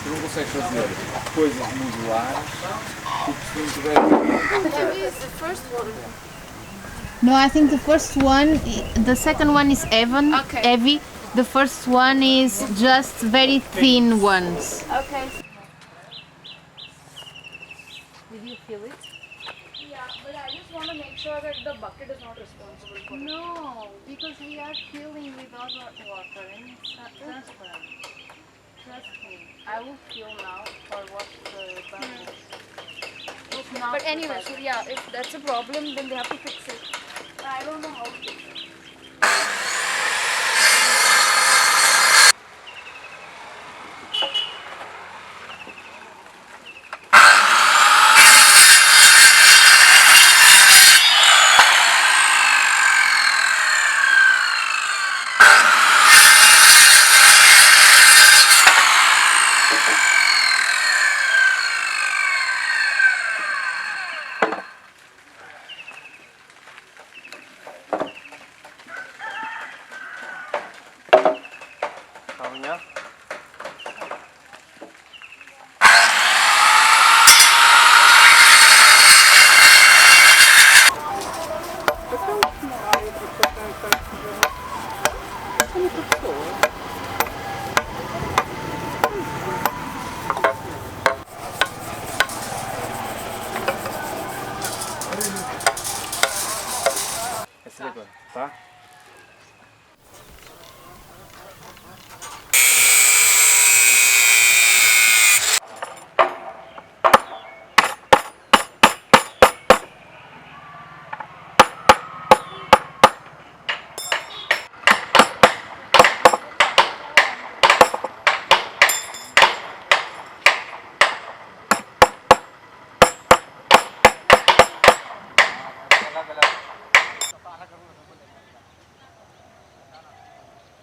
Tu não consegues fazer coisas modulares se não tiver. No, I think the first one, the second one is heavy. The first one is just very thin ones. Okay. Did you feel it? Yeah, but I just want to make sure that the bucket is not responsible for it. No, because we are filling with other water and it's transparent. Trust me, I will fill now for what the bucket. But anyway, so yeah, if that's a problem, then they have to fix it. I don't know how to fix it.